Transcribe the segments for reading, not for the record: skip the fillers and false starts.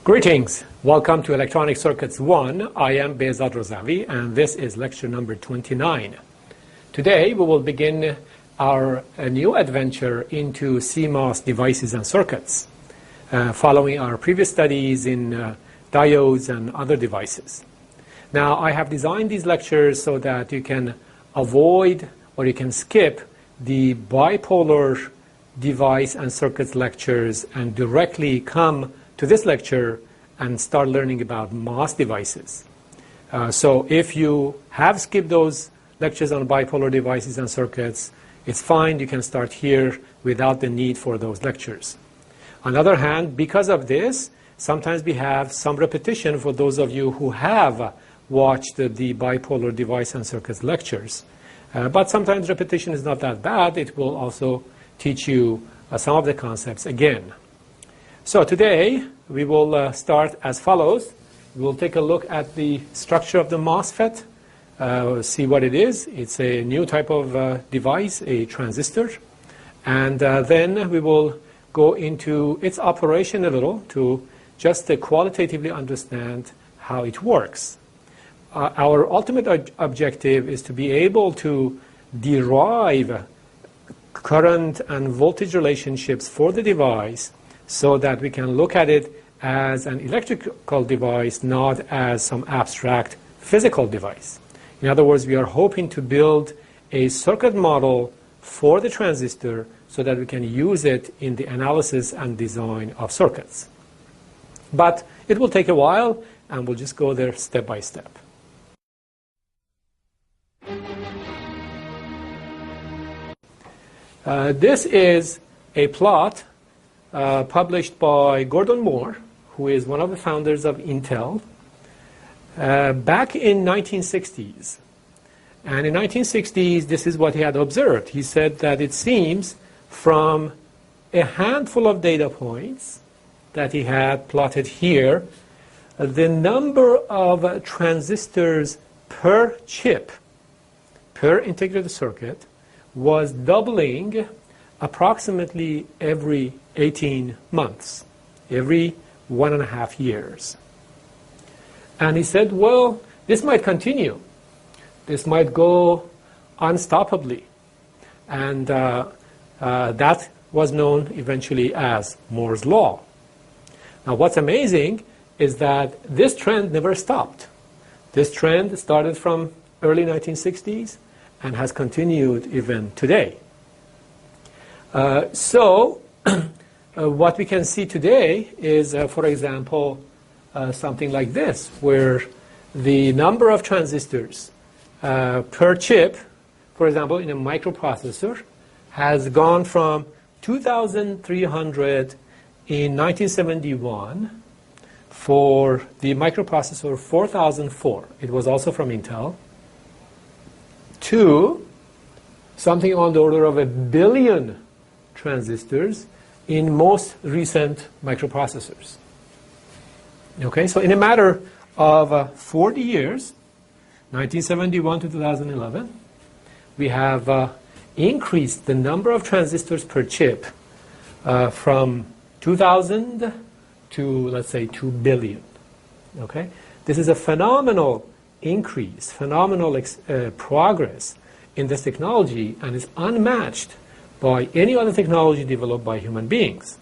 Greetings. Welcome to Electronic Circuits 1. I am Behzad Razavi, and this is lecture number 29. Today, we will begin our new adventure into CMOS devices and circuits, following our previous studies in diodes and other devices. Now, I have designed these lectures so that you can avoid or you can skip the bipolar device and circuits lectures and directly come to this lecture and start learning about MOS devices. So if you have skipped those lectures on bipolar devices and circuits, it's fine. You can start here without the need for those lectures. On the other hand, because of this, sometimes we have some repetition for those of you who have watched the bipolar device and circuits lectures. But sometimes repetition is not that bad. It will also teach you some of the concepts again. So today, we will start as follows. We will take a look at the structure of the MOSFET, see what it is. It's a new type of device, a transistor. And then we will go into its operation a little to just qualitatively understand how it works. Our ultimate objective is to be able to derive current and voltage relationships for the device so that we can look at it as an electrical device, not as some abstract physical device. In other words, we are hoping to build a circuit model for the transistor so that we can use it in the analysis and design of circuits. But it will take a while, and we'll just go there step by step. This is a plot published by Gordon Moore, who is one of the founders of Intel, back in 1960s. And in 1960s, this is what he had observed. He said that it seems from a handful of data points that he had plotted here, the number of transistors per chip, per integrated circuit, was doubling approximately every 18 months, every 1.5 years. And he said, well, this might continue. This might go unstoppably. And that was known eventually as Moore's Law. Now, what's amazing is that this trend never stopped. This trend started from early 1960s and has continued even today. What we can see today is, for example, something like this, where the number of transistors per chip, for example, in a microprocessor, has gone from 2,300 in 1971 for the microprocessor 4004. It was also from Intel, to something on the order of 1 billion transistors in most recent microprocessors. Okay, so in a matter of 40 years, 1971 to 2011, we have increased the number of transistors per chip from 2,000 to, let's say, 2 billion. Okay, this is a phenomenal increase, phenomenal progress in this technology, and is unmatched by any other technology developed by human beings.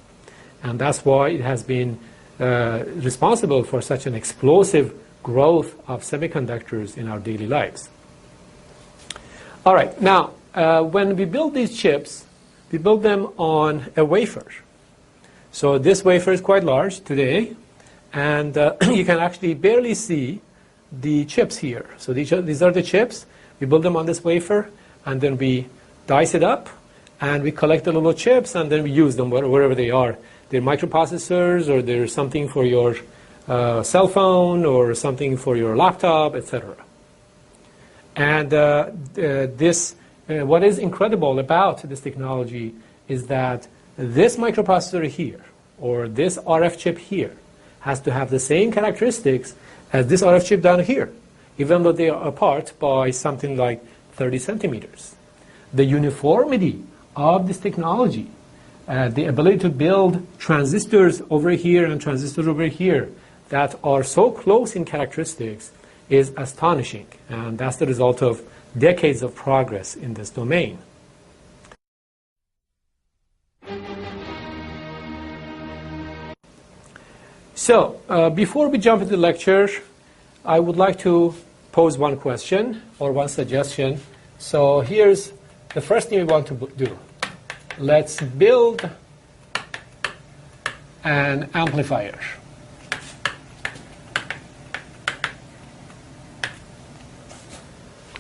And that's why it has been responsible for such an explosive growth of semiconductors in our daily lives. All right, now, when we build these chips, we build them on a wafer. So this wafer is quite large today, and you can actually barely see the chips here. So these are the chips. We build them on this wafer, and then we dice it up, and we collect the little chips, and then we use them wherever they are. They're microprocessors, or they're something for your cell phone, or something for your laptop, etc. And what is incredible about this technology is that this microprocessor here, or this RF chip here, has to have the same characteristics as this RF chip down here, even though they are apart by something like 30 centimeters. The uniformity of this technology the ability to build transistors over here and transistors over here that are so close in characteristics is astonishing. And that's the result of decades of progress in this domain. So, before we jump into the lecture, I would like to pose one question or one suggestion. So here's the first thing we want to do. Let's build an amplifier.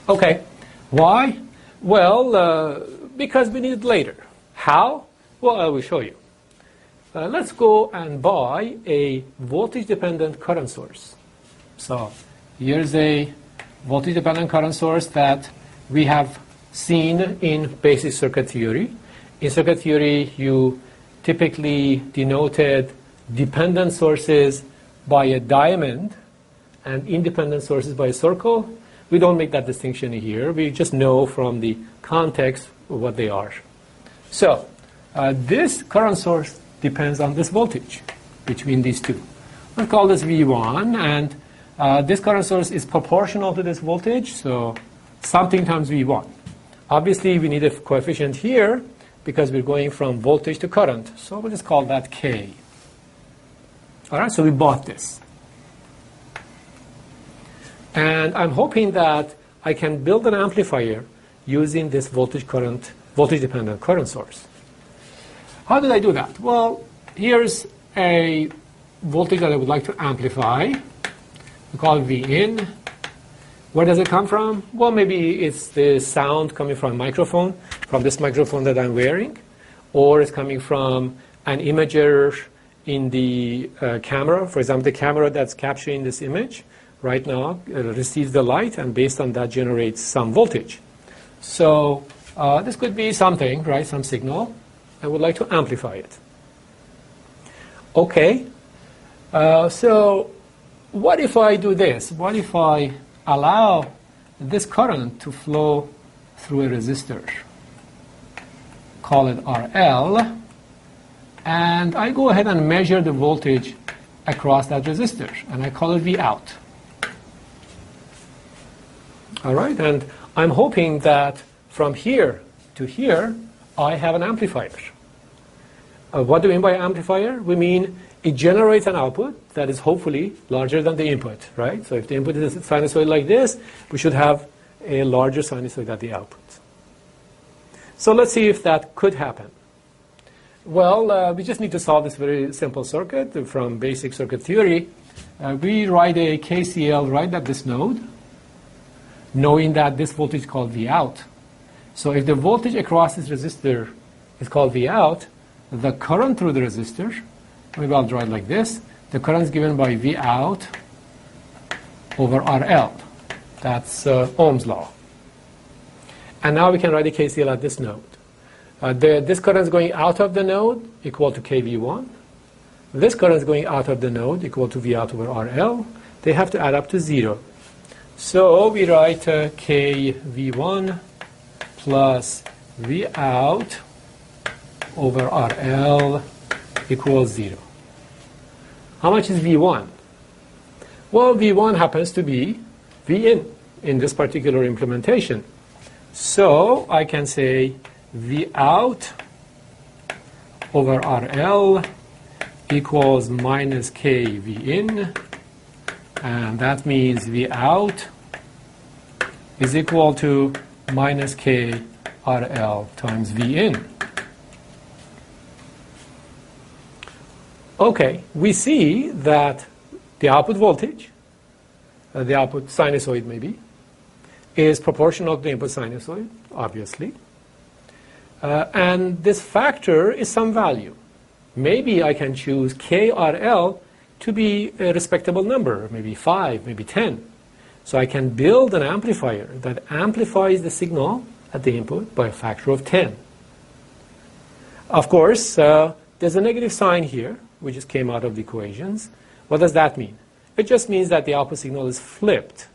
Okay, why? Well, because we need it later. How? Well, I will show you. Let's go and buy a voltage-dependent current source. So here's a voltage-dependent current source that we have seen in basic circuit theory. In circuit theory, you typically denoted dependent sources by a diamond and independent sources by a circle. We don't make that distinction here. We just know from the context what they are. So this current source depends on this voltage between these two. We'll call this V1, and this current source is proportional to this voltage, so something times V1. Obviously, we need a coefficient here because we're going from voltage to current, so we'll just call that K. All right, so we bought this. And I'm hoping that I can build an amplifier using this voltage-dependent current source. How did I do that? Well, here's a voltage that I would like to amplify. We call it V in. Where does it come from? Well, maybe it's the sound coming from a microphone, from this microphone that I'm wearing, or it's coming from an imager in the camera. For example, the camera that's capturing this image right now receives the light, and based on that generates some voltage. So this could be something, right, some signal. I would like to amplify it. Okay, so what if I do this? What if I allow this current to flow through a resistor? Call it RL, and I go ahead and measure the voltage across that resistor, and I call it V out. All right, and I'm hoping that from here to here, I have an amplifier. What do we mean by amplifier? We mean it generates an output that is hopefully larger than the input, right? So if the input is a sinusoid like this, we should have a larger sinusoid at the output. So let's see if that could happen. Well, we just need to solve this very simple circuit from basic circuit theory. We write a KCL right at this node, knowing that this voltage is called V out. So if the voltage across this resistor is called V out, the current through the resistor, maybe I'll draw it like this, the current is given by V out over RL. That's Ohm's law. And now we can write a KCL at this node. This current is going out of the node, equal to KV1. This current is going out of the node, equal to V out over RL. They have to add up to 0. So we write KV1 plus V out over RL equals 0. How much is V1? Well, V1 happens to be V in this particular implementation. So I can say V out over RL equals minus K V in, and that means V out is equal to minus K RL times V in. Okay, we see that the output voltage, the output sinusoid maybe, is proportional to the input sinusoid, obviously. And this factor is some value. Maybe I can choose KRL to be a respectable number, maybe 5, maybe 10. So I can build an amplifier that amplifies the signal at the input by a factor of 10. Of course, there's a negative sign here, which just came out of the equations. What does that mean? It just means that the output signal is flipped,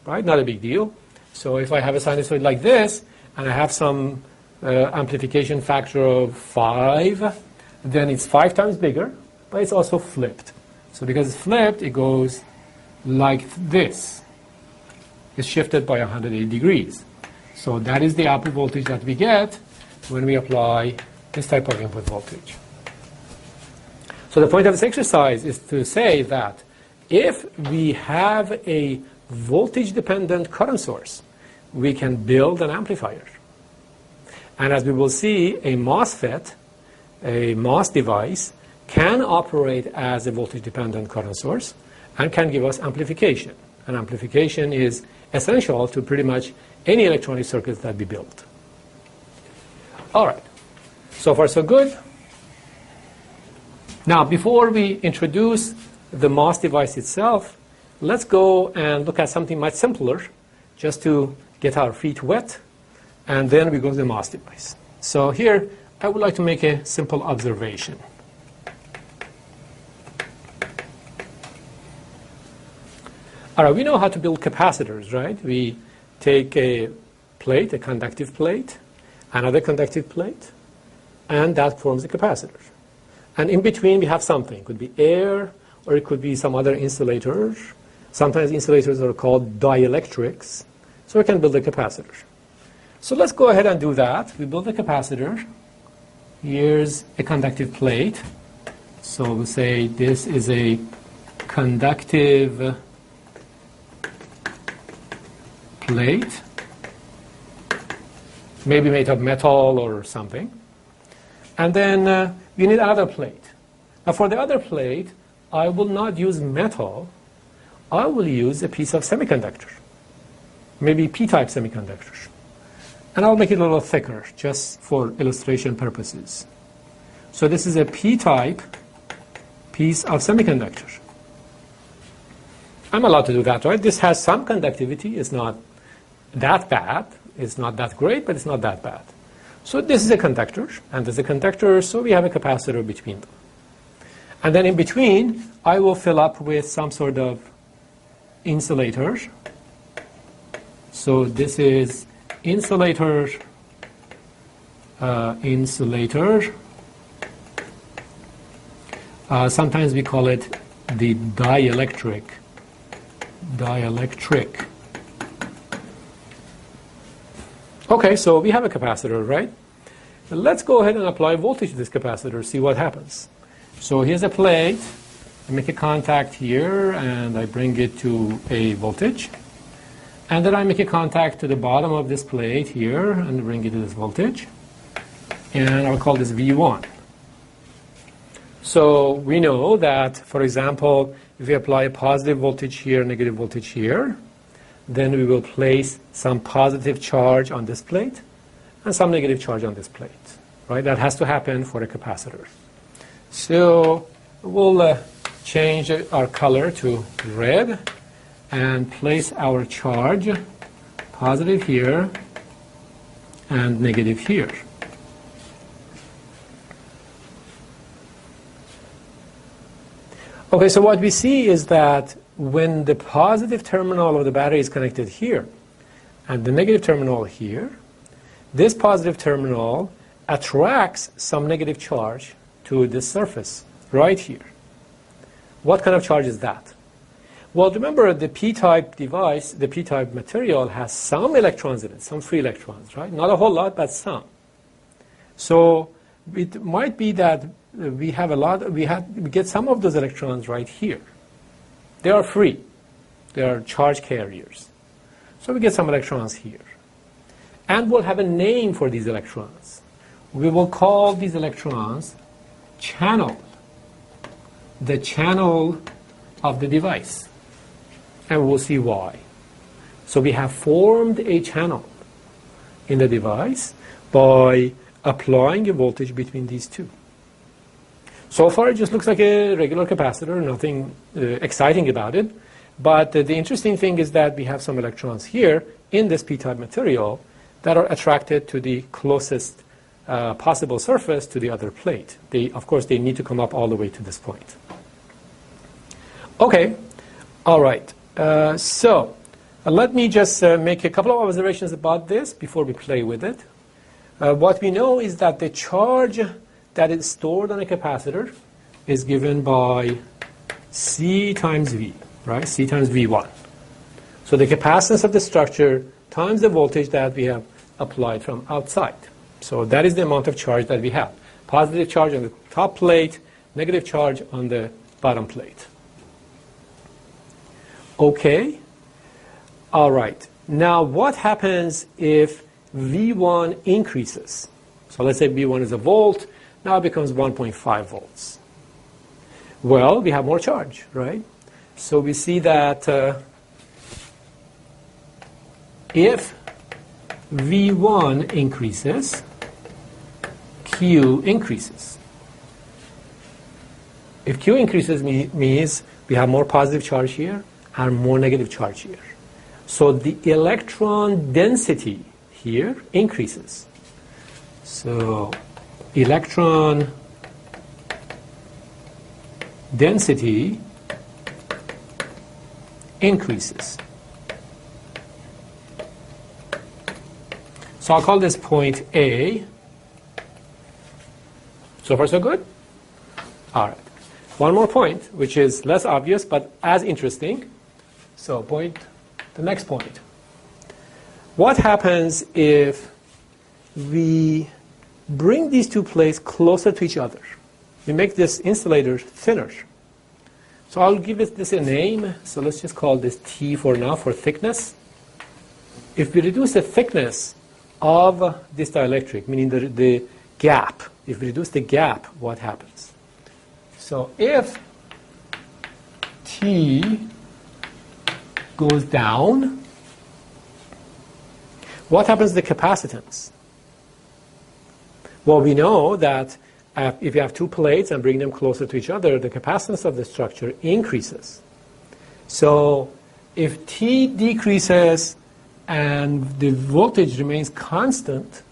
right? Not a big deal. So if I have a sinusoid like this, and I have some amplification factor of 5, then it's 5 times bigger, but it's also flipped. So because it's flipped, it goes like this. It's shifted by 180 degrees. So that is the output voltage that we get when we apply this type of input voltage. So the point of this exercise is to say that if we have a voltage-dependent current source, we can build an amplifier. And as we will see, a MOSFET, a MOS device, can operate as a voltage-dependent current source and can give us amplification. And amplification is essential to pretty much any electronic circuits that we build. All right. So far, so good. Now, before we introduce the MOS device itself, let's go and look at something much simpler, just to get our feet wet, and then we go to the MOS device. So here, I would like to make a simple observation. All right, we know how to build capacitors, right? We take a plate, a conductive plate, another conductive plate, and that forms a capacitor. And in between, we have something. It could be air, or it could be some other insulators. Sometimes insulators are called dielectrics. So we can build a capacitor. So let's go ahead and do that. We build a capacitor. Here's a conductive plate. So we'll say this is a conductive plate, maybe made of metal or something. And then we need another plate. Now for the other plate, I will not use metal. I will use a piece of semiconductor, maybe p-type semiconductor. And I'll make it a little thicker, just for illustration purposes. So this is a p-type piece of semiconductor. I'm allowed to do that, right? This has some conductivity. It's not that bad. It's not that great, but it's not that bad. So this is a conductor, and there's a conductor, so we have a capacitor between them. And then in between, I will fill up with some sort of insulator. So this is insulator, sometimes we call it the dielectric. Okay, so we have a capacitor, right? Let's go ahead and apply voltage to this capacitor, see what happens. So here's a plate. I make a contact here, and I bring it to a voltage. And then I make a contact to the bottom of this plate here, and bring it to this voltage. And I'll call this V1. So we know that, for example, if we apply a positive voltage here, negative voltage here, then we will place some positive charge on this plate and some negative charge on this plate, right? That has to happen for a capacitor. So we'll change our color to red and place our charge positive here and negative here. Okay, so what we see is that when the positive terminal of the battery is connected here and the negative terminal here, this positive terminal attracts some negative charge to this surface right here. What kind of charge is that? Well, remember the p-type device, the p-type material has some electrons in it, some free electrons, right? Not a whole lot, but some. So it might be that we get some of those electrons right here. They are free. They are charge carriers. So we get some electrons here. And we'll have a name for these electrons. We will call these electrons channel, the channel of the device. And we'll see why. So we have formed a channel in the device by applying a voltage between these two. So far, it just looks like a regular capacitor, nothing exciting about it. But the interesting thing is that we have some electrons here in this p-type material that are attracted to the closest possible surface to the other plate. Of course, they need to come up all the way to this point. Okay, all right. So let me just make a couple of observations about this before we play with it. What we know is that the charge that is stored on a capacitor is given by C times V, right? C times V1. So the capacitance of the structure times the voltage that we have applied from outside. So that is the amount of charge that we have. Positive charge on the top plate, negative charge on the bottom plate. Okay. All right. Now what happens if V1 increases? So let's say V1 is a volt. Now it becomes 1.5 volts. Well, we have more charge, right? So we see that if V1 increases, Q increases. If Q increases means we have more positive charge here and more negative charge here. So the electron density here increases. So electron density increases. So I'll call this point A. So far so good? All right. One more point, which is less obvious but as interesting. So the next point. What happens if we bring these two plates closer to each other? We make this insulator thinner. So I'll give this a name. So let's just call this T for now, for thickness. If we reduce the thickness of this dielectric, meaning the gap, if we reduce the gap, what happens? So if T goes down, what happens to the capacitance? Well, we know that if you have two plates and bring them closer to each other, the capacitance of the structure increases. So if T decreases and the voltage remains constant,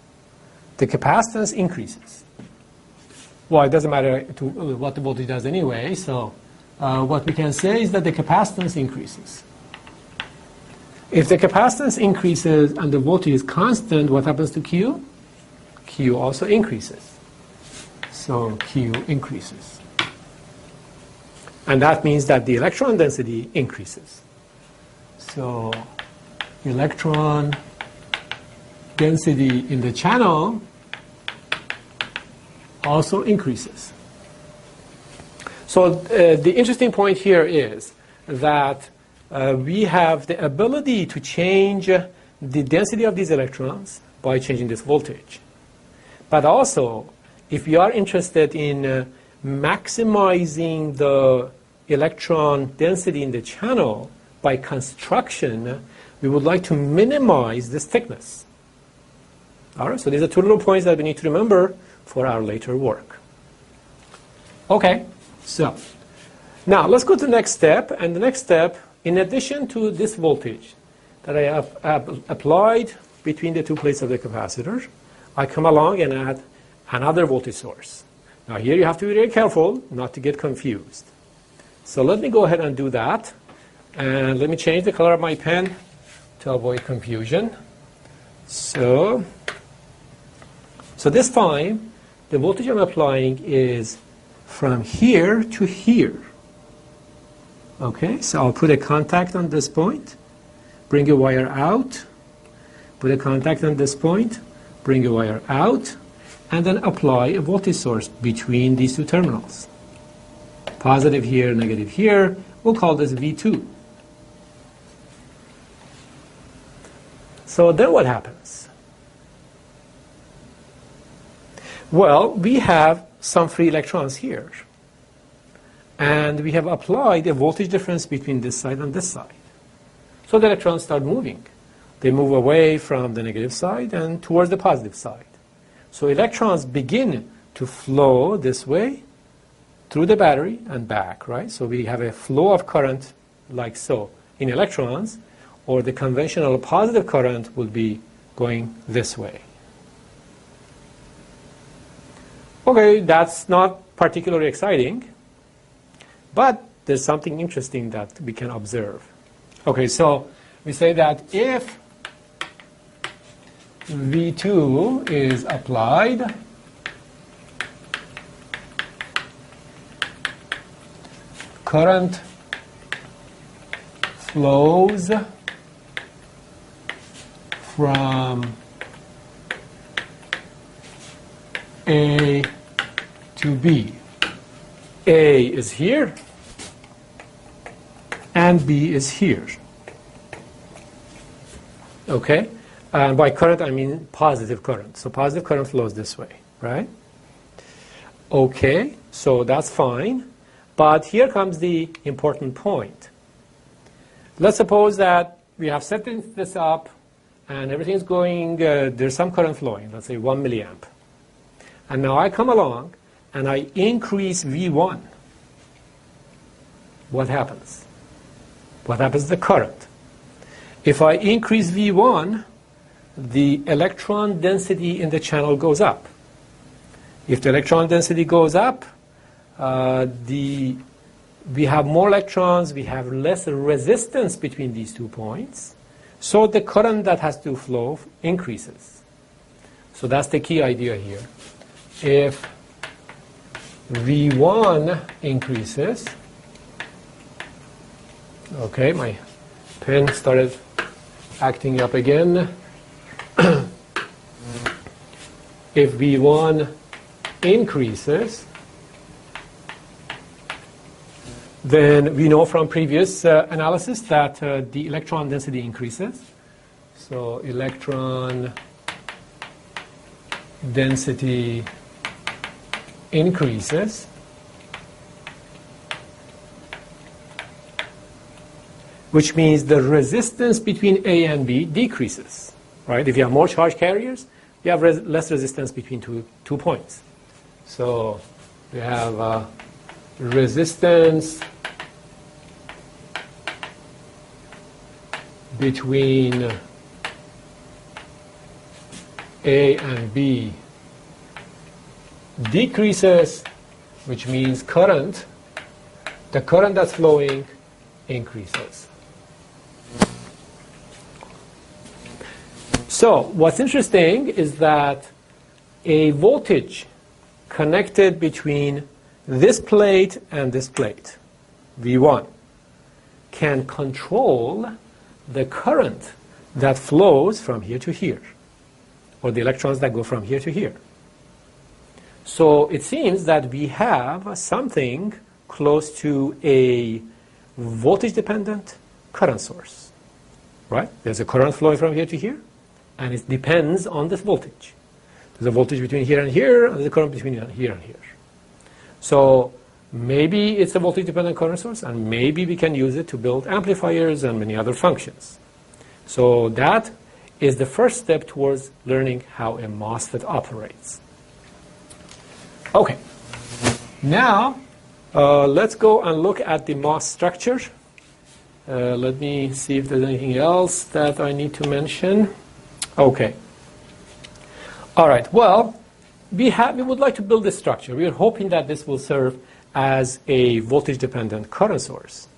the capacitance increases. Well, it doesn't matter what the voltage does anyway, so what we can say is that the capacitance increases. If the capacitance increases and the voltage is constant, what happens to Q? Q also increases. So Q increases. And that means that the electron density increases. So electron density in the channel also increases. So the interesting point here is that we have the ability to change the density of these electrons by changing this voltage. But also, if we are interested in maximizing the electron density in the channel by construction, we would like to minimize this thickness. All right, so these are two little points that we need to remember for our later work. Okay, so now let's go to the next step. And the next step, in addition to this voltage that I have applied between the two plates of the capacitor, I come along and add another voltage source. Now here you have to be very careful not to get confused. So let me go ahead and do that. And let me change the color of my pen to avoid confusion. So this time, the voltage I'm applying is from here to here. Okay, so I'll put a contact on this point, bring a wire out, put a contact on this point, bring a wire out, and then apply a voltage source between these two terminals. Positive here, negative here. We'll call this V2. So then what happens? Well, we have some free electrons here. And we have applied a voltage difference between this side and this side. So the electrons start moving. They move away from the negative side and towards the positive side. So electrons begin to flow this way through the battery and back, right? So we have a flow of current like so in electrons, or the conventional positive current will be going this way. Okay, that's not particularly exciting, but there's something interesting that we can observe. Okay, so we say that if V2 is applied, current flows from A to B. A is here, and B is here. Okay? And by current, I mean positive current. So positive current flows this way, right? Okay, so that's fine. But here comes the important point. Let's suppose that we have set this up, and everything is going, there's some current flowing, let's say 1 milliamp. And now I come along, and I increase V1. What happens? What happens to the current? If I increase V1, the electron density in the channel goes up. If the electron density goes up, we have more electrons, we have less resistance between these 2 points, so the current that has to flow increases. So that's the key idea here. If V1 increases, okay, my pen started acting up again. If V1 increases, then we know from previous analysis that the electron density increases. So electron density increases. Which means the resistance between A and B decreases, right? If you have more charge carriers, you have less resistance between two points. So we have resistance between A and B decreases, which means the current that's flowing increases. So what's interesting is that a voltage connected between this plate and this plate, V1, can control the current that flows from here to here, or the electrons that go from here to here. So it seems that we have something close to a voltage-dependent current source, right? There's a current flowing from here to here, and it depends on this voltage. There's a voltage between here and here, and there's a current between here and here. So maybe it's a voltage-dependent current source, and maybe we can use it to build amplifiers and many other functions. So that is the first step towards learning how a MOSFET operates. Okay, now let's go and look at the MOS structure. Let me see if there's anything else that I need to mention. Okay. All right, well, we would like to build this structure. We are hoping that this will serve as a voltage-dependent current source.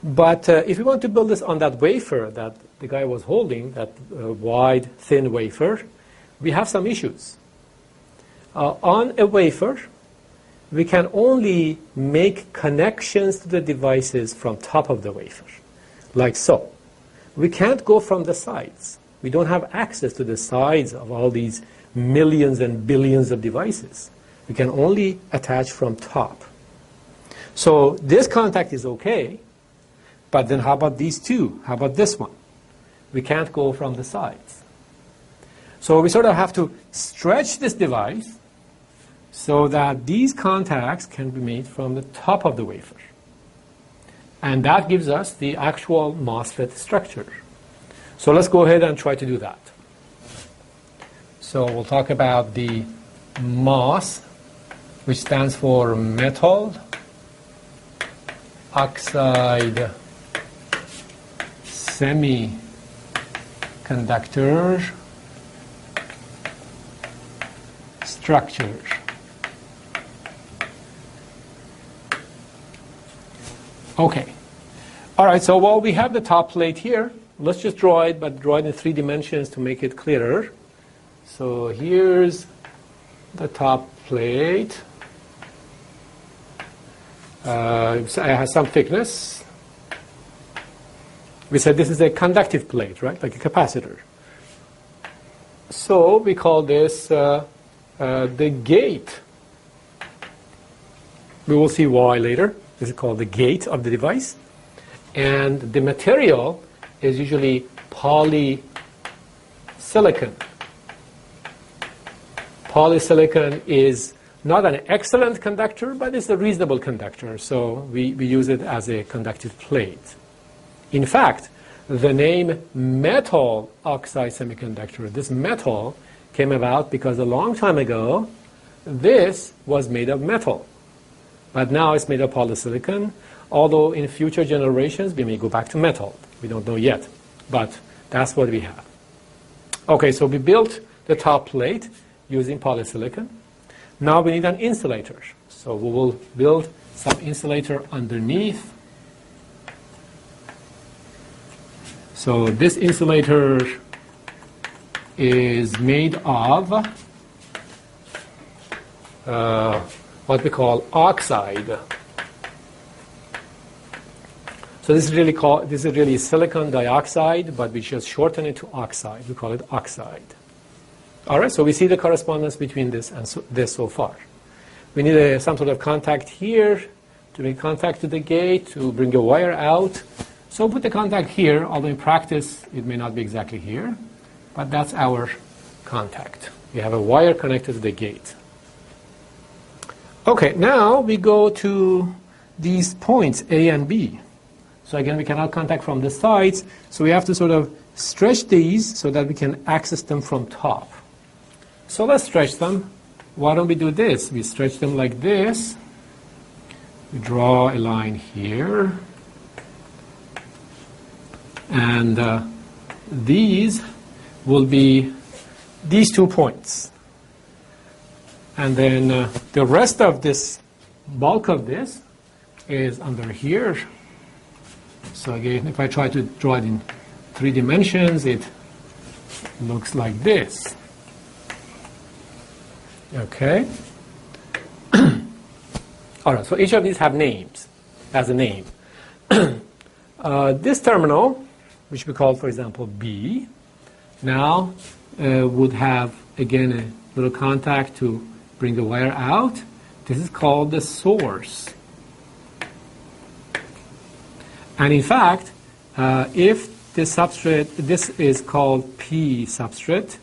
But if we want to build this on that wafer that the guy was holding, that wide, thin wafer, we have some issues. On a wafer, we can only make connections to the devices from top of the wafer, like so. We can't go from the sides. We don't have access to the sides of all these millions and billions of devices. We can only attach from top. So this contact is okay, but then how about these two? How about this one? We can't go from the sides. So we sort of have to stretch this device so that these contacts can be made from the top of the wafer. And that gives us the actual MOSFET structure. So let's go ahead and try to do that. So we'll talk about the MOS, which stands for metal oxide semiconductor structure. Okay. All right, so while we have the top plate here, let's just draw it, but draw it in 3 dimensions to make it clearer. So here's the top plate. It has some thickness. We said this is a conductive plate, right? Like a capacitor. So we call this the gate. We will see why later. This is called the gate of the device. And the material is usually polysilicon. Polysilicon is not an excellent conductor, but it's a reasonable conductor. So we use it as a conductive plate. In fact, the name metal oxide semiconductor, this metal came about because a long time ago, this was made of metal. But now it's made of polysilicon, although in future generations we may go back to metal. We don't know yet, but that's what we have. Okay, so we built the top plate using polysilicon. Now we need an insulator. So we will build some insulator underneath. So this insulator is made of what we call oxide. So this is really silicon dioxide, but we just shorten it to oxide. We call it oxide. All right, so we see the correspondence between this and this so far. We need some sort of contact here to make contact to the gate, to bring a wire out. So put the contact here, although in practice it may not be exactly here, but that's our contact. We have a wire connected to the gate. Okay, now we go to these points, A and B. So again, we cannot contact from the sides, so we have to sort of stretch these so that we can access them from top. So let's stretch them. Why don't we do this? We stretch them like this. We draw a line here. And these will be these 2 points. And then the rest of this, bulk of this, is under here. So again, if I try to draw it in 3 dimensions, it looks like this. Okay. All right, so each of these have names, has a name. This terminal, which we call, for example, B, now would have, again, a little contact to bring the wire out. This is called the source. And in fact, if this substrate, this is called P substrate.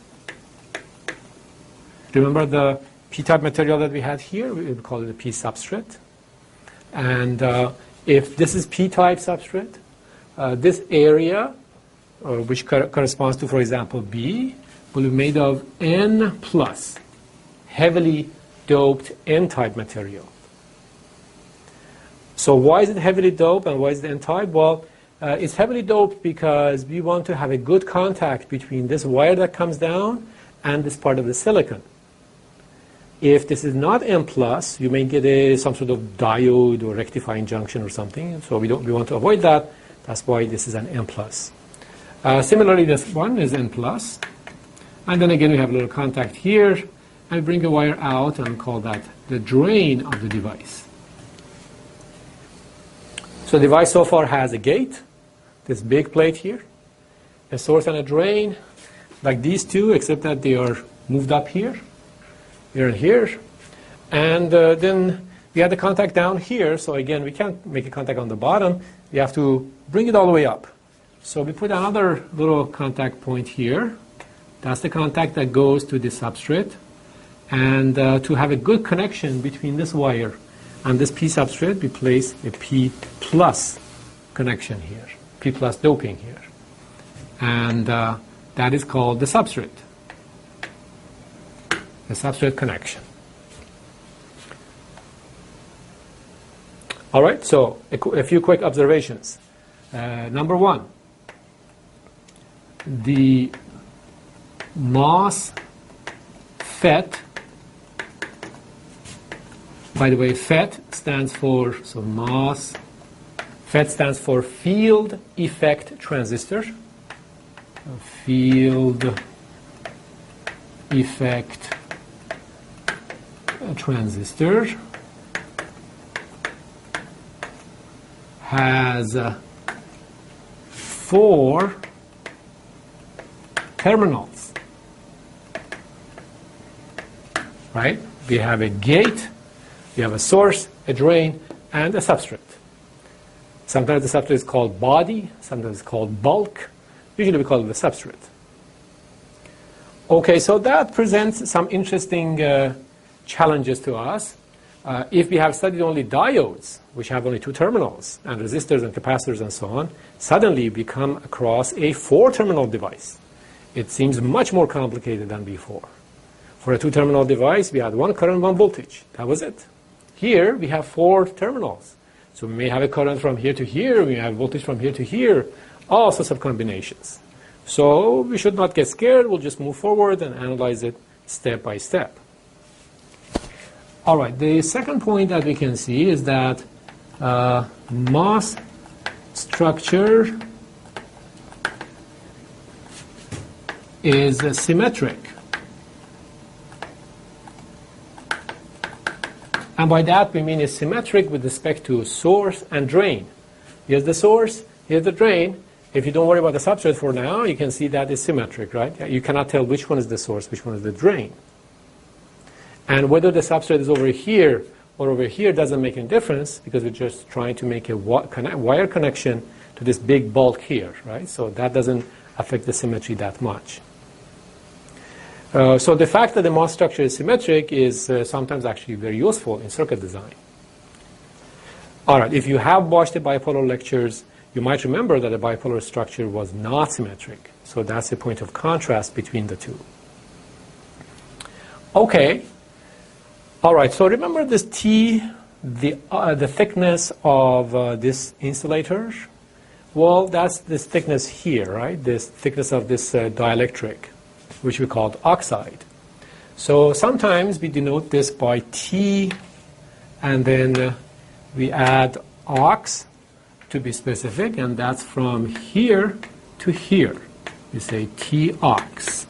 Remember the P-type material that we had here? We would call it a P substrate. And if this is P-type substrate, this area, which corresponds to, for example, B, will be made of N+, heavily doped N-type material. So why is it heavily doped and why is it N-type? Well, it's heavily doped because we want to have a good contact between this wire that comes down and this part of the silicon. If this is not N+, you may get some sort of diode or rectifying junction or something. So we want to avoid that. That's why this is an N+. Similarly, this one is N+. And then again, we have a little contact here. And bring a wire out and call that the drain of the device. So the device so far has a gate, this big plate here, a source and a drain, like these two, except that they are moved up here. Here and here. And then we have the contact down here. So again, we can't make a contact on the bottom. We have to bring it all the way up. So we put another little contact point here. That's the contact that goes to the substrate. And to have a good connection between this wire and this P substrate, we place a P+ connection here, P+ doping here. And that is called the substrate. The substrate connection. All right, so a few quick observations. Number one, the MOSFET, by the way, FET stands for, so FET stands for field effect transistor. Field effect transistor has 4 terminals, right? We have a gate, we have a source, a drain, and a substrate. Sometimes the substrate is called body, sometimes it's called bulk. Usually we call it the substrate. Okay, so that presents some interesting challenges to us. If we have studied only diodes, which have only 2 terminals, and resistors and capacitors and so on, suddenly we come across a 4-terminal device. It seems much more complicated than before. For a 2-terminal device, we had 1 current, 1 voltage. That was it. Here, we have 4 terminals. So we may have a current from here to here, we have voltage from here to here, all sorts of combinations. So we should not get scared, we'll just move forward and analyze it step by step. All right, the second point that we can see is that MOS structure is symmetric. And by that we mean it's symmetric with respect to source and drain. Here's the source, here's the drain. If you don't worry about the substrate for now, you can see that it's symmetric, right? You cannot tell which one is the source, which one is the drain. And whether the substrate is over here or over here doesn't make any difference, because we're just trying to make a wire connection to this big bulk here, right? So that doesn't affect the symmetry that much. So the fact that the MOS structure is symmetric is sometimes actually very useful in circuit design. All right, if you have watched the bipolar lectures, you might remember that the bipolar structure was not symmetric. So that's a point of contrast between the two. Okay. All right, so remember this T, the thickness of this insulator? Well, that's this thickness here, right? This thickness of this dielectric, which we called oxide. So sometimes we denote this by T, and then we add ox to be specific, and that's from here to here. We say T ox.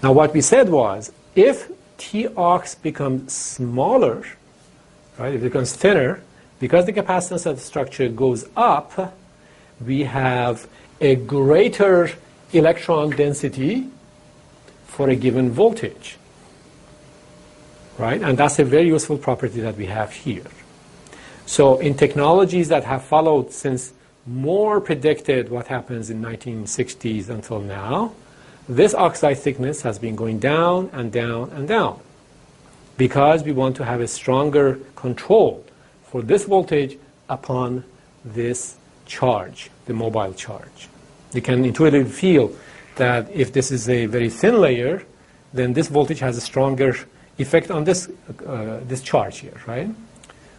Now what we said was, if T ox becomes smaller, right, it becomes thinner, because the capacitance of the structure goes up, we have a greater electron density for a given voltage, right? And that's a very useful property that we have here. So in technologies that have followed since Moore predicted what happens in 1960s until now, this oxide thickness has been going down and down and down, because we want to have a stronger control for this voltage upon this charge, the mobile charge. You can intuitively feel that if this is a very thin layer, then this voltage has a stronger effect on this, this charge here, right?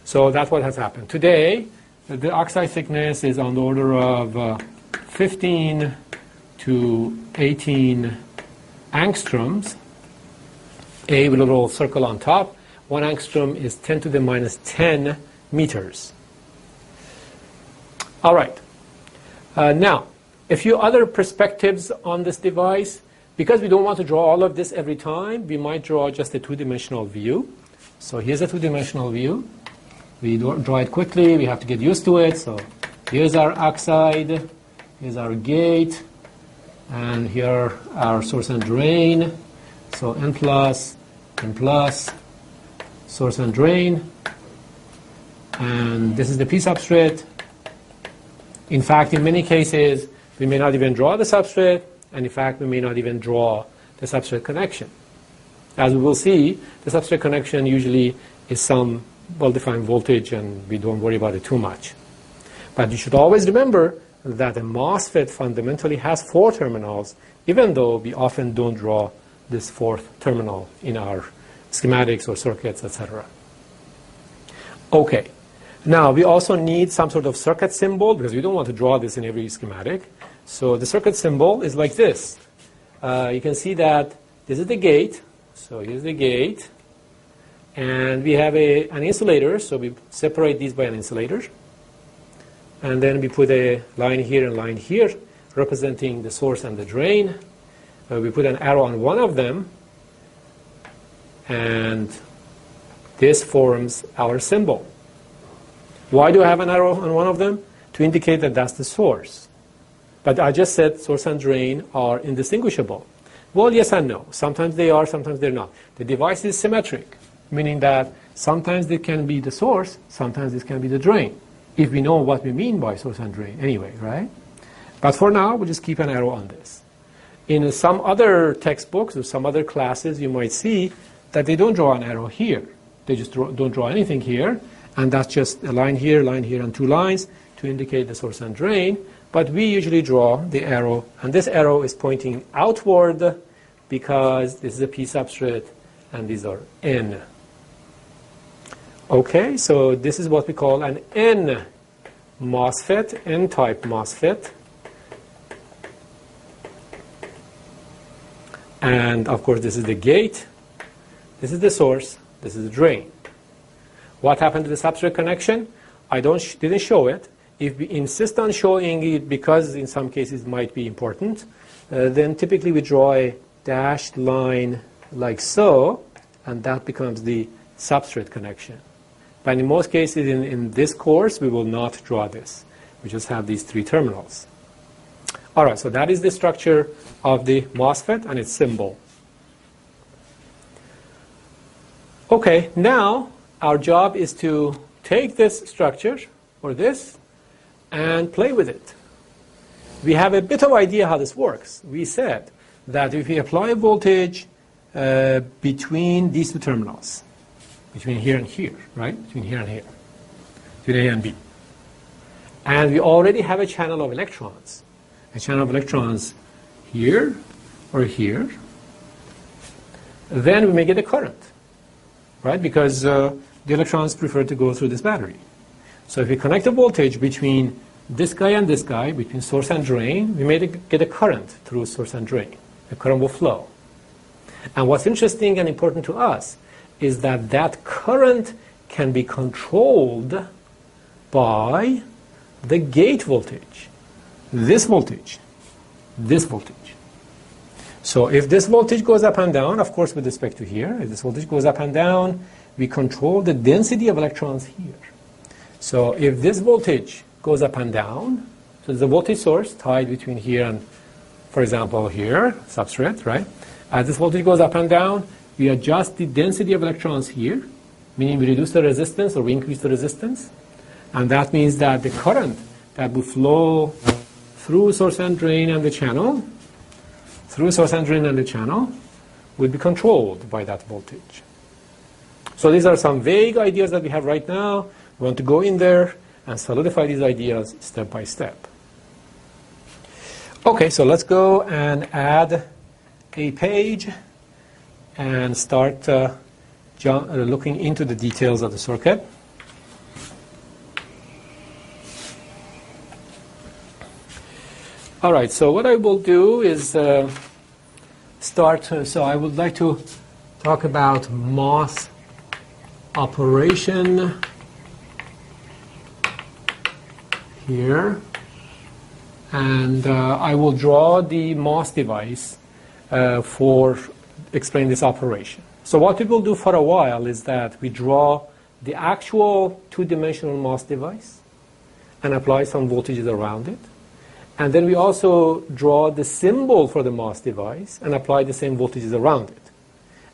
So that's what has happened. Today, the oxide thickness is on the order of 15 to 18 angstroms, A with a little circle on top. 1 angstrom is 10 to the minus 10 meters. All right. Now, a few other perspectives on this device. Because we don't want to draw all of this every time, we might draw just a 2-dimensional view. So here's a 2-dimensional view. We draw it quickly. We have to get used to it. So here's our oxide. Here's our gate. And here our source and drain. So N plus, source and drain. And this is the P substrate. In fact, in many cases, we may not even draw the substrate, and in fact, we may not even draw the substrate connection. As we will see, the substrate connection usually is some well-defined voltage, and we don't worry about it too much. But you should always remember that a MOSFET fundamentally has 4 terminals, even though we often don't draw this 4th terminal in our schematics or circuits, etc. Okay. Now, we also need some sort of circuit symbol, because we don't want to draw this in every schematic. So the circuit symbol is like this. You can see that this is the gate. So here's the gate. And we have an insulator, so we separate these by an insulator. And then we put a line here and line here, representing the source and the drain. we put an arrow on one of them, and this forms our symbol. Why do I have an arrow on one of them? To indicate that that's the source. But I just said source and drain are indistinguishable. Well, yes and no. Sometimes they are, sometimes they're not. The device is symmetric, meaning that sometimes it can be the source, sometimes it can be the drain, if we know what we mean by source and drain anyway, right? But for now, we'll just keep an arrow on this. In some other textbooks or some other classes, you might see that they don't draw an arrow here. They just don't draw anything here, and that's just a line here, and two lines to indicate the source and drain. But we usually draw the arrow, and this arrow is pointing outward because this is a P substrate, and these are N. Okay, so this is what we call an N MOSFET, N-type MOSFET. And of course, this is the gate, this is the source, this is the drain. What happened to the substrate connection? I didn't show it. If we insist on showing it because in some cases it might be important, then typically we draw a dashed line like so, and that becomes the substrate connection. But in most cases in this course, we will not draw this. We just have these three terminals. All right, so that is the structure of the MOSFET and its symbol. Okay, now our job is to take this structure, or this, and play with it. We have a bit of idea how this works. We said that if we apply a voltage between these two terminals, between here and here, right? Between here and here, between A and B. And we already have a channel of electrons. A channel of electrons here or here. Then we may get a current, right? Because the electrons prefer to go through this battery. So if we connect a voltage between this guy and this guy, between source and drain, we may get a current through source and drain. The current will flow. And what's interesting and important to us is that that current can be controlled by the gate voltage. This voltage. So if this voltage goes up and down, of course with respect to here, if this voltage goes up and down, we control the density of electrons here. So if this voltage goes up and down, so there's a voltage source tied between here and, for example, here, substrate, right? As this voltage goes up and down, we adjust the density of electrons here, meaning we reduce the resistance or we increase the resistance. And that means that the current that will flow through source and drain and the channel, will be controlled by that voltage. So these are some vague ideas that we have right now. We want to go in there and solidify these ideas step by step. Okay, so let's go and add a page and start looking into the details of the circuit. All right, so what I will do is so I would like to talk about MOS operation here, and I will draw the MOS device for explaining this operation. So what we will do for a while is that we draw the actual two-dimensional MOS device and apply some voltages around it. And then we also draw the symbol for the MOS device and apply the same voltages around it.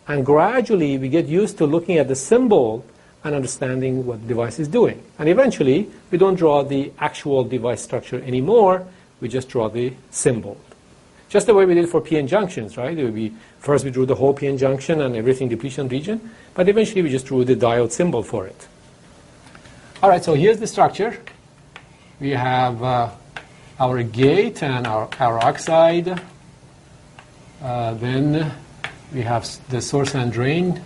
And gradually we get used to looking at the symbol and understanding what the device is doing. And eventually we don't draw the actual device structure anymore, we just draw the symbol. Just the way we did for p-n junctions, right? First we drew the whole p-n junction and everything depletion region, but eventually we just drew the diode symbol for it. All right, so here's the structure. We have our gate and our oxide. Then we have the source and drain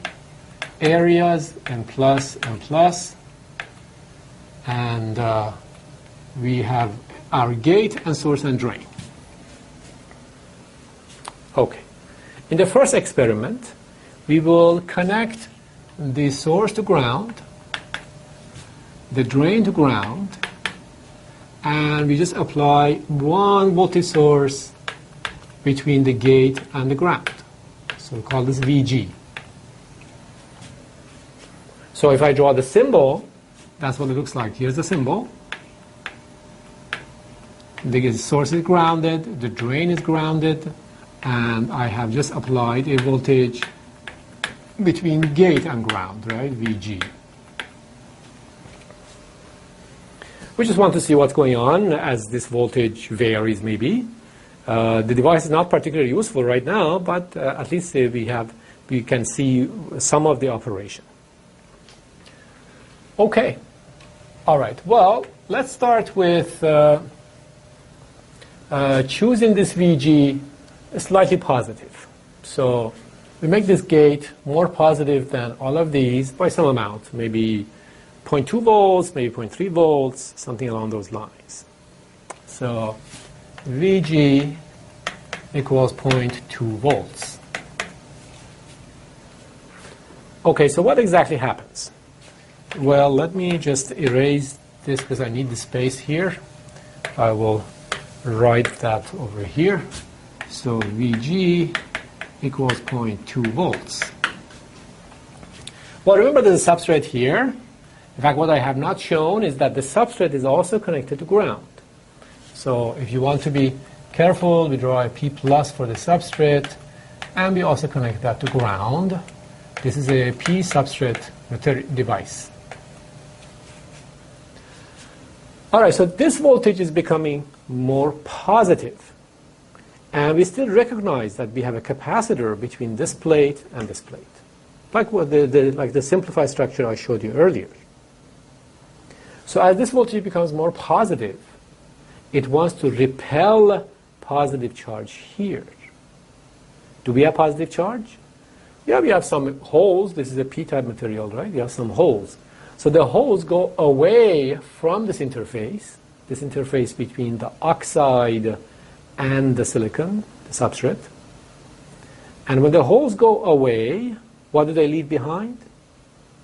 areas, and plus. And we have our gate and source and drain. Okay. In the first experiment, we will connect the source to ground, the drain to ground, and we just apply one voltage source between the gate and the ground. So we call this VG. So if I draw the symbol, that's what it looks like. Here's the symbol. The source is grounded, the drain is grounded, and I have just applied a voltage between gate and ground, right, VG. We just want to see what's going on as this voltage varies maybe. The device is not particularly useful right now, but at least we can see some of the operation. Okay. All right. Well, let's start with choosing this VG slightly positive. So we make this gate more positive than all of these by some amount, maybe 0.2 volts, maybe 0.3 volts, something along those lines. So VG equals 0.2 volts. Okay, so what exactly happens? Well, let me just erase this because I need the space here. I will write that over here. So VG equals 0.2 volts. Well, remember there's a substrate here. In fact, what I have not shown is that the substrate is also connected to ground. So if you want to be careful, we draw a P plus for the substrate, and we also connect that to ground. This is a P substrate device. All right, so this voltage is becoming more positive. And we still recognize that we have a capacitor between this plate and this plate, like the simplified structure I showed you earlier. So as this voltage becomes more positive, it wants to repel positive charge here. Do we have positive charge? Yeah, we have some holes. This is a P-type material, right? We have some holes. So the holes go away from this interface between the oxide and the silicon, the substrate. And when the holes go away, what do they leave behind?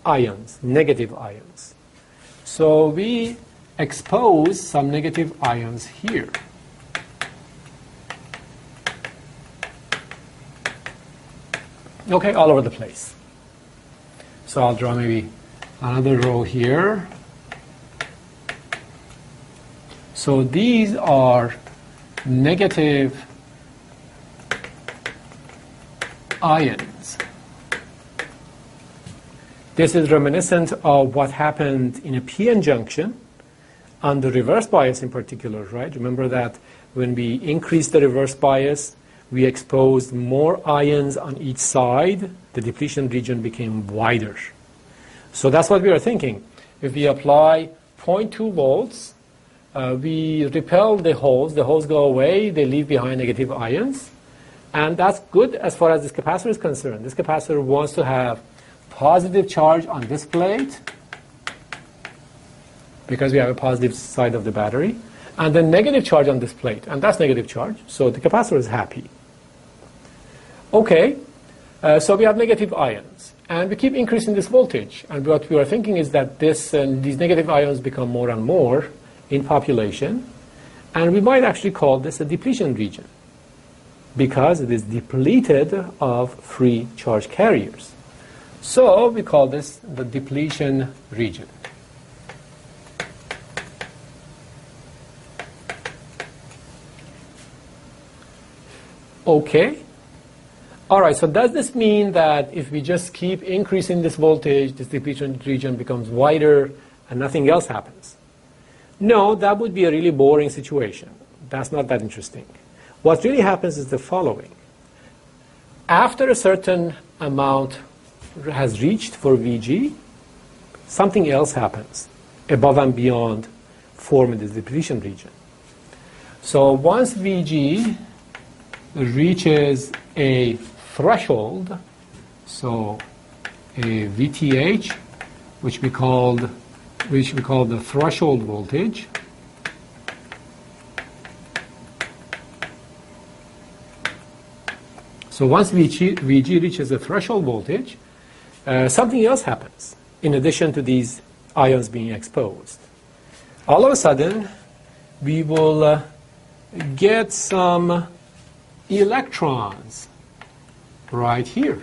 Ions, negative ions. So we expose some negative ions here. Okay, all over the place. So I'll draw maybe another row here. So these are negative ions. This is reminiscent of what happened in a p-n junction on the reverse bias in particular, right? Remember that when we increased the reverse bias, we exposed more ions on each side. The depletion region became wider. So that's what we are thinking. If we apply 0.2 volts, we repel the holes go away, they leave behind negative ions, and that's good as far as this capacitor is concerned. This capacitor wants to have positive charge on this plate, because we have a positive side of the battery, and then negative charge on this plate, and that's negative charge, so the capacitor is happy. Okay, so we have negative ions, and we keep increasing this voltage, and what we are thinking is that these negative ions become more and more in population, and we might actually call this a depletion region because it is depleted of free charge carriers. So we call this the depletion region. Okay. All right, so does this mean that if we just keep increasing this voltage, this depletion region becomes wider and nothing else happens? No, that would be a really boring situation. That's not that interesting. What really happens is the following. After a certain amount has reached for VG, something else happens above and beyond forming this depletion region. So once VG reaches a threshold, so a VTH, which we call the threshold voltage, so once VG reaches a threshold voltage, something else happens in addition to these ions being exposed. All of a sudden, we will get some electrons right here.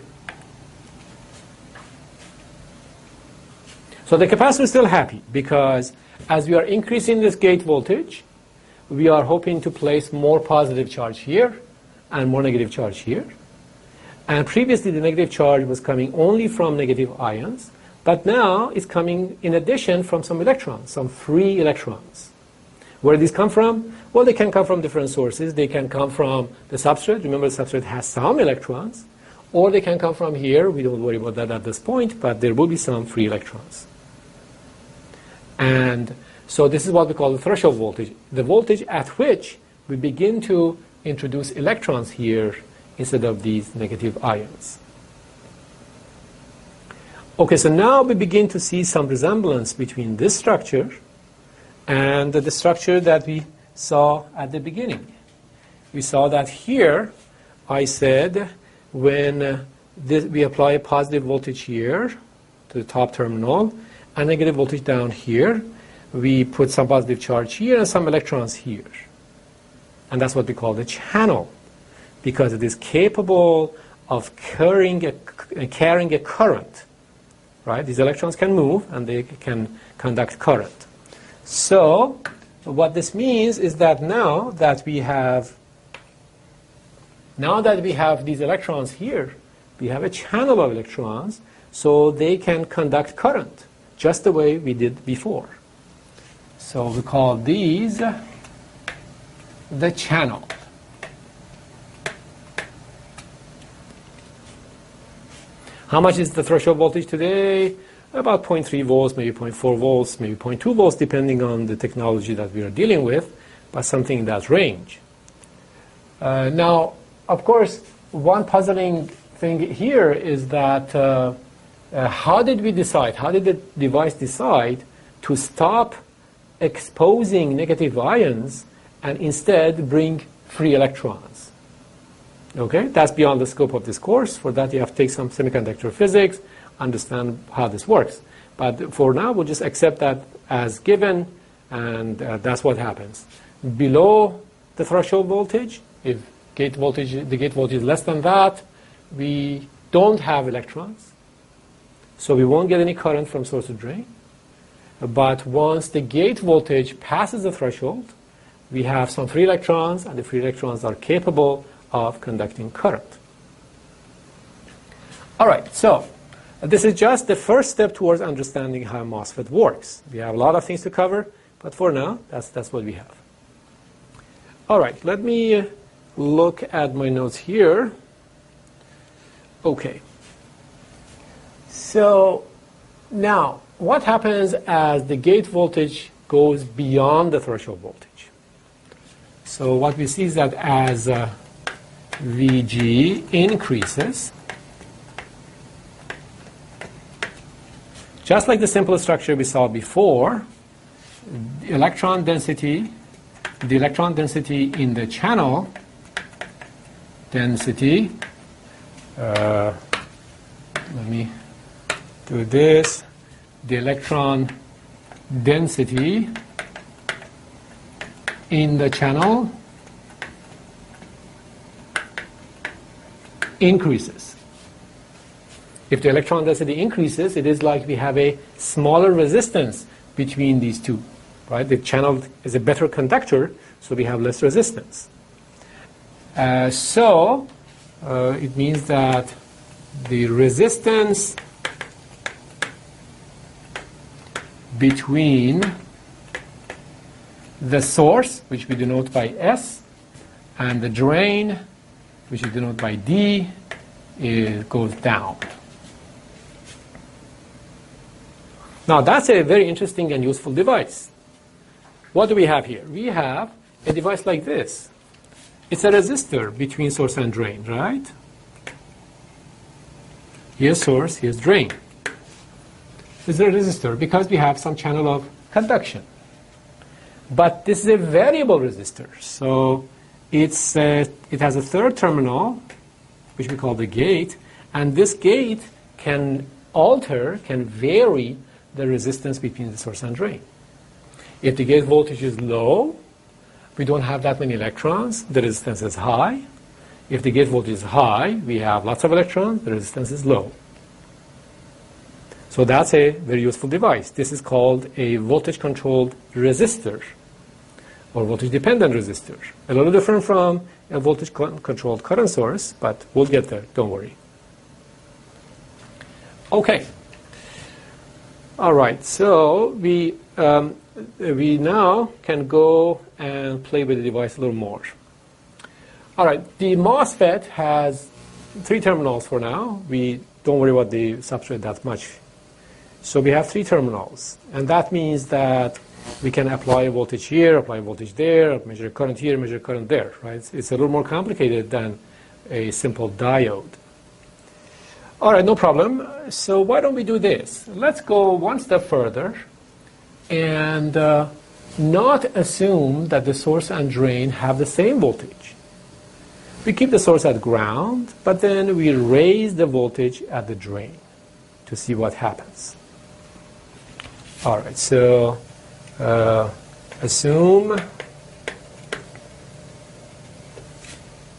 So the capacitor is still happy because as we are increasing this gate voltage, we are hoping to place more positive charge here and more negative charge here. And previously the negative charge was coming only from negative ions, but now it's coming in addition from some electrons, some free electrons. Where do these come from? Well, they can come from different sources. They can come from the substrate. Remember, the substrate has some electrons. Or they can come from here. We don't worry about that at this point, but there will be some free electrons. And so this is what we call the threshold voltage, the voltage at which we begin to introduce electrons here instead of these negative ions. Okay, so now we begin to see some resemblance between this structure and the structure that we saw at the beginning. We saw that here, I said, when we apply a positive voltage here to the top terminal and negative voltage down here, we put some positive charge here and some electrons here. And that's what we call the channel, because it is capable of carrying a current. Right? These electrons can move and they can conduct current. So what this means is that now that we have these electrons here, we have a channel of electrons, so they can conduct current just the way we did before. So we call these the channel. How much is the threshold voltage today? About 0.3 volts, maybe 0.4 volts, maybe 0.2 volts, depending on the technology that we are dealing with, but something in that range. Now, of course, one puzzling thing here is that how did we decide, how did the device decide to stop exposing negative ions and instead bring free electrons? Okay, that's beyond the scope of this course. For that, you have to take some semiconductor physics, understand how this works. But for now, we'll just accept that as given, and that's what happens. Below the threshold voltage, if the gate voltage is less than that, we don't have electrons, so we won't get any current from source to drain. But once the gate voltage passes the threshold, we have some free electrons, and the free electrons are capable of conducting current. All right, so this is just the first step towards understanding how MOSFET works. We have a lot of things to cover, but for now, that's what we have. All right, let me look at my notes here. Okay. So now, what happens as the gate voltage goes beyond the threshold voltage? So what we see is that as Vg increases, just like the simple structure we saw before, the electron density in the channel density, let me do this, the electron density in the channel increases. If the electron density increases, it is like we have a smaller resistance between these two. Right? The channel is a better conductor, so we have less resistance. So it means that the resistance between the source, which we denote by S, and the drain, which we denote by D, goes down. Now that's a very interesting and useful device. What do we have here? We have a device like this. It's a resistor between source and drain, right? Here's source, here's drain. This is a resistor because we have some channel of conduction. But this is a variable resistor, so it has a third terminal, which we call the gate, and this gate can vary the resistance between the source and drain. If the gate voltage is low, we don't have that many electrons, the resistance is high. If the gate voltage is high, we have lots of electrons, the resistance is low. So that's a very useful device. This is called a voltage-controlled resistor or voltage-dependent resistor. A little different from a voltage-controlled current source, but we'll get there, don't worry. Okay. All right, so we now can go and play with the device a little more. All right, the MOSFET has 3 terminals for now. We don't worry about the substrate that much. So we have 3 terminals, and that means that we can apply a voltage here, apply a voltage there, measure current here, measure current there, right? It's a little more complicated than a simple diode. All right, no problem. So why don't we do this? Let's go one step further and not assume that the source and drain have the same voltage. We keep the source at ground, but then we raise the voltage at the drain to see what happens. All right, so assume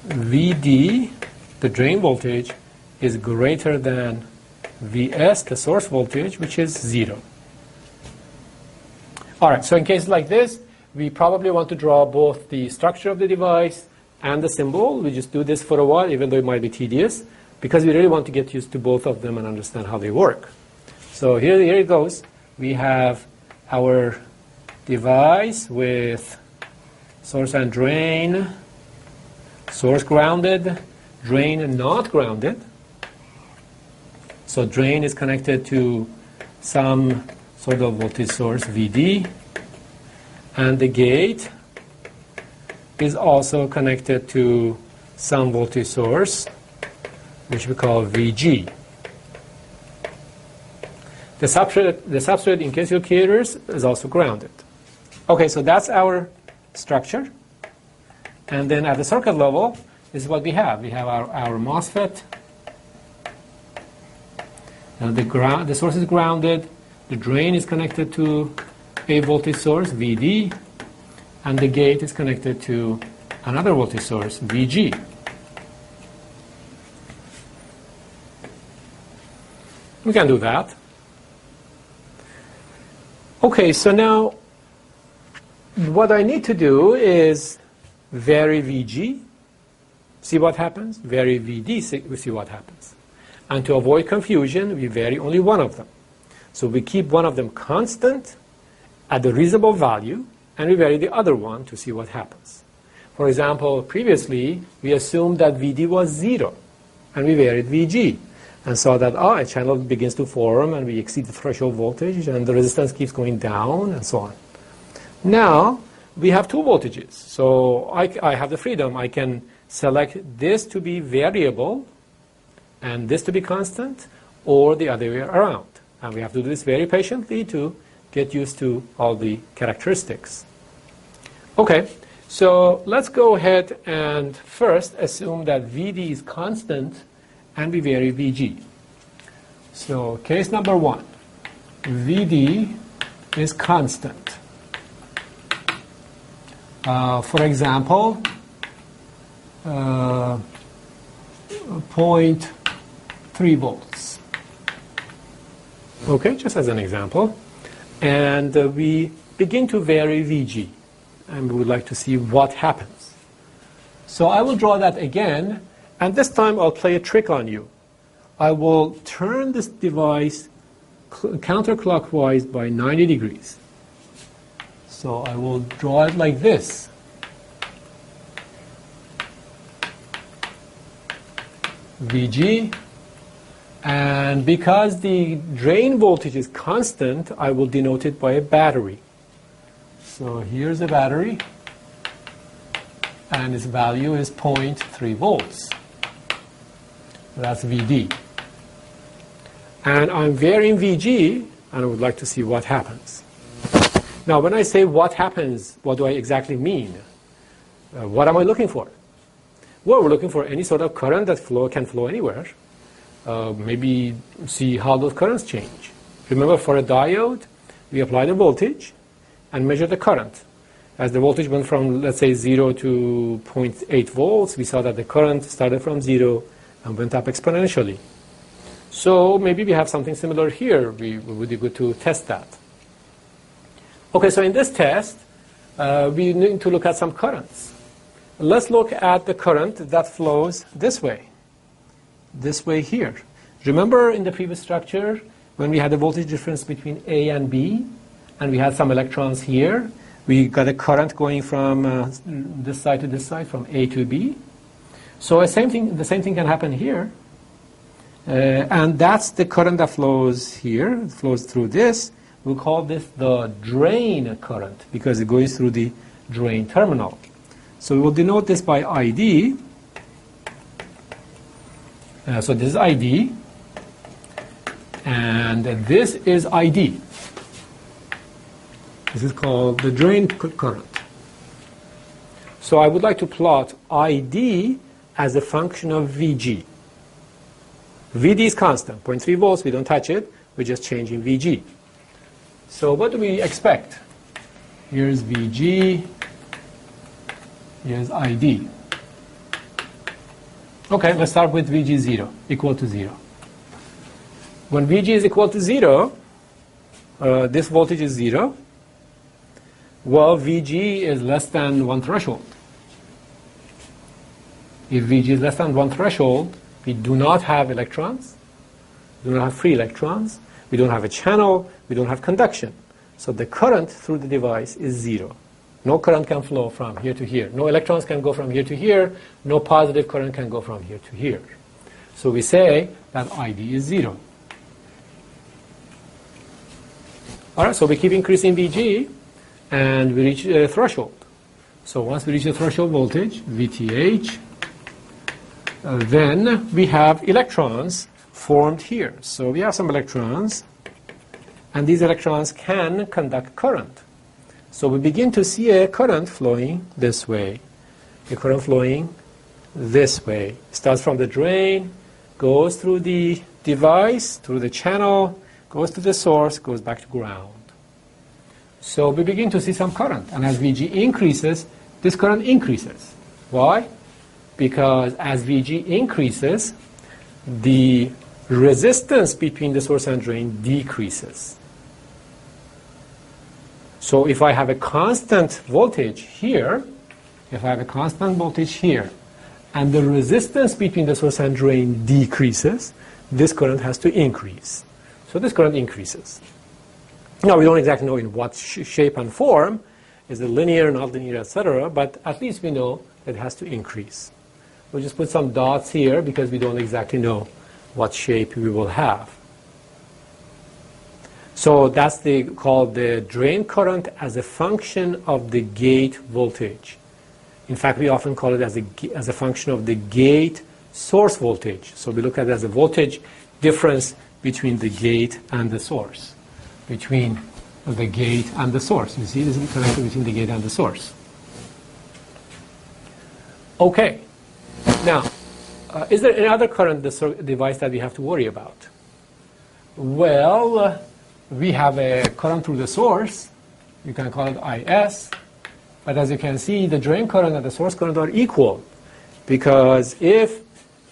VD, the drain voltage, is greater than Vs, the source voltage, which is 0. All right, so in cases like this, we probably want to draw both the structure of the device and the symbol. We just do this for a while, even though it might be tedious, because we really want to get used to both of them and understand how they work. So here it goes. We have our device with source and drain, source grounded, drain not grounded. So drain is connected to some sort of voltage source, VD, and the gate is also connected to some voltage source, which we call VG. The substrate in case of curators is also grounded. Okay, so that's our structure. And then at the circuit level, this is what we have. We have our MOSFET. And the source is grounded. The drain is connected to a voltage source, VD. And the gate is connected to another voltage source, VG. We can do that. Okay, so now what I need to do is vary VG, see what happens, vary VD, see what happens. And to avoid confusion, we vary only one of them. So we keep one of them constant at the reasonable value, and we vary the other one to see what happens. For example, previously, we assumed that VD was 0, and we varied VG, and saw that a channel begins to form, and we exceed the threshold voltage, and the resistance keeps going down, and so on. Now, we have 2 voltages, so I have the freedom. I can select this to be variable, and this to be constant, or the other way around. And we have to do this very patiently to get used to all the characteristics. Okay, so let's go ahead and first assume that VD is constant and we vary VG. So case number 1, VD is constant. For example, 0.3 volts. Okay, just as an example. And we begin to vary VG, and we would like to see what happens. So I will draw that again, and this time I'll play a trick on you. I will turn this device counterclockwise by 90 degrees. So I will draw it like this. VG. And because the drain voltage is constant, I will denote it by a battery. So here's a battery, and its value is 0.3 volts. That's VD. And I'm varying VG, and I would like to see what happens. Now, when I say what happens, what do I exactly mean? What am I looking for? Well, we're looking for any sort of current that can flow anywhere. Maybe see how those currents change. Remember, for a diode, we apply the voltage and measure the current. as the voltage went from, let's say, 0 to 0.8 volts, we saw that the current started from 0 and went up exponentially. So maybe we have something similar here. We would be good to test that. Okay, so in this test, we need to look at some currents. Let's look at the current that flows this way here. Remember in the previous structure when we had the voltage difference between A and B, and we had some electrons here, we got a current going from this side to this side, from A to B. So the same thing can happen here. And that's the current that flows here. It flows through this. We'll call this the drain current because it goes through the drain terminal. So we will denote this by ID. So this is ID. And this is ID. This is called the drain current. So I would like to plot ID as a function of VG. VD is constant, 0.3 volts, we don't touch it, we're just changing VG. So what do we expect? Here's VG, here's ID. Okay, let's start with VG 0, equal to 0. When VG is equal to 0, this voltage is 0. Well, VG is less than 1 threshold. If VG is less than 1 threshold, we do not have electrons, we do not have free electrons, we don't have a channel, we don't have conduction. So the current through the device is 0. No current can flow from here to here. No electrons can go from here to here. No positive current can go from here to here. So we say that ID is 0. All right, so we keep increasing VG, and we reach a threshold. So once we reach the threshold voltage, VTH, then we have electrons formed here. So we have some electrons, and these electrons can conduct current. So we begin to see a current flowing this way, a current flowing this way. Starts from the drain, goes through the device, through the channel, goes to the source, goes back to ground. So we begin to see some current, and as VG increases, this current increases. Why? Because as VG increases, the resistance between the source and drain decreases. So if I have a constant voltage here, and the resistance between the source and drain decreases, this current has to increase. So this current increases. Now, we don't exactly know in what shape and form. Is it linear, not linear, etc., but at least we know that it has to increase. We'll just put some dots here because we don't exactly know what shape we will have. So that's called the drain current as a function of the gate voltage. In fact, we often call it as a function of the gate source voltage. So we look at it as a voltage difference between the gate and the source. Between the gate and the source. You see, this is connected between the gate and the source. Okay. Now, is there any other current device that we have to worry about? Well, we have a current through the source. You can call it IS. But as you can see, the drain current and the source current are equal. Because if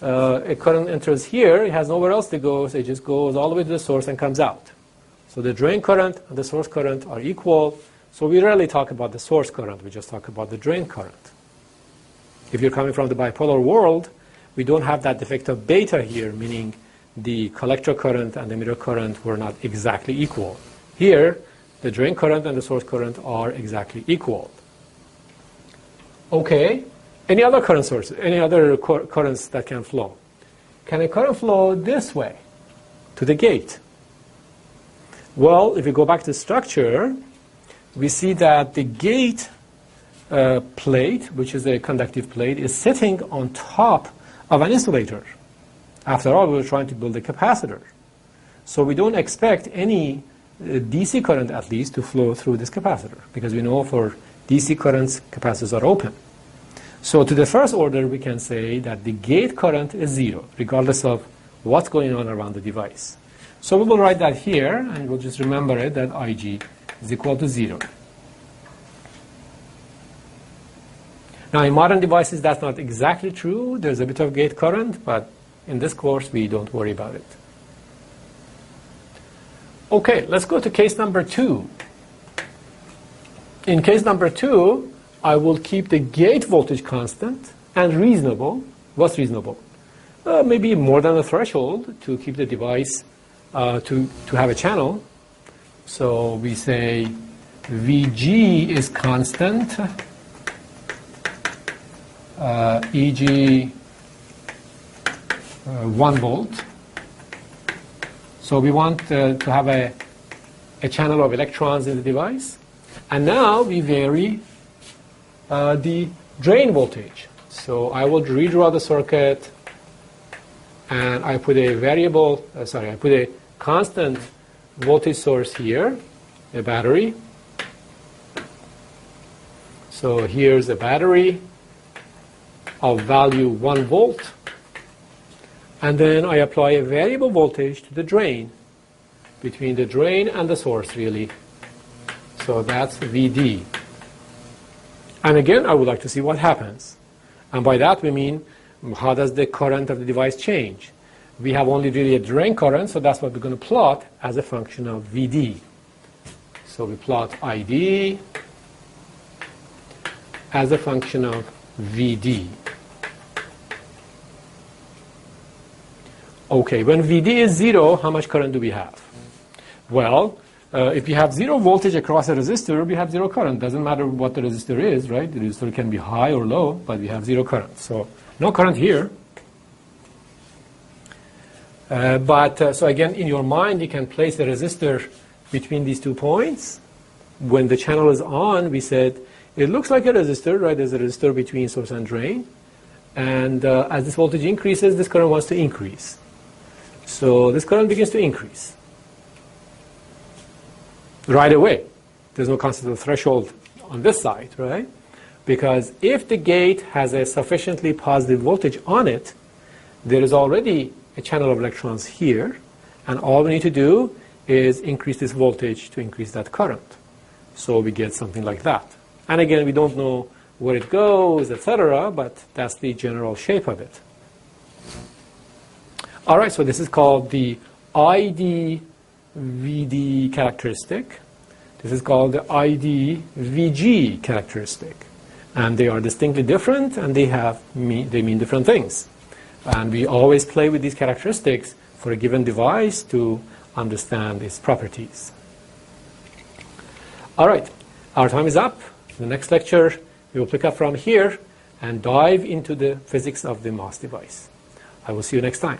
a current enters here, it has nowhere else to go, so it just goes all the way to the source and comes out. So the drain current and the source current are equal. So we rarely talk about the source current. We just talk about the drain current. If you're coming from the bipolar world, we don't have that defect of beta here, meaning the collector current and the emitter current were not exactly equal. Here, the drain current and the source current are exactly equal. Okay, any other current sources, any other currents that can flow? Can a current flow this way, to the gate? Well, if we go back to the structure, we see that the gate plate, which is a conductive plate, is sitting on top of an insulator. After all, we're trying to build a capacitor. So we don't expect any DC current, at least, to flow through this capacitor, because we know for DC currents, capacitors are open. So to the first order, we can say that the gate current is 0, regardless of what's going on around the device. So we will write that here, and we'll just remember it, that IG is equal to 0. Now, in modern devices, that's not exactly true. There's a bit of gate current, but in this course, we don't worry about it. Okay, let's go to case number 2. In case number 2, I will keep the gate voltage constant and reasonable. What's reasonable? Maybe more than the threshold to keep the device to have a channel. So we say VG is constant, e.g. 1 volt. So we want to have a channel of electrons in the device. And now we vary the drain voltage. So I will redraw the circuit, and I put a variable, I put a constant voltage source here, a battery. So here's a battery of value 1 volt. And then I apply a variable voltage to the drain, between the drain and the source, really. So that's VD. And again, I would like to see what happens. And by that we mean, how does the current of the device change? We have only really a drain current, so that's what we're going to plot as a function of VD. So we plot ID as a function of VD. Okay, when VD is 0, how much current do we have? Well, if you have 0 voltage across a resistor, we have 0 current. Doesn't matter what the resistor is, right? The resistor can be high or low, but we have 0 current. So no current here. So again, in your mind, you can place a resistor between these 2 points. When the channel is on, we said, it looks like a resistor, right? There's a resistor between source and drain. And as this voltage increases, this current wants to increase. So this current begins to increase right away. There's no concept of threshold on this side, right? Because if the gate has a sufficiently positive voltage on it, there is already a channel of electrons here, and all we need to do is increase this voltage to increase that current. So we get something like that. And again, we don't know where it goes, etc., but that's the general shape of it. All right, so this is called the ID-VD characteristic. This is called the ID-VG characteristic. And they are distinctly different, and they mean different things. And we always play with these characteristics for a given device to understand its properties. All right, our time is up. In the next lecture, we will pick up from here and dive into the physics of the MOS device. I will see you next time.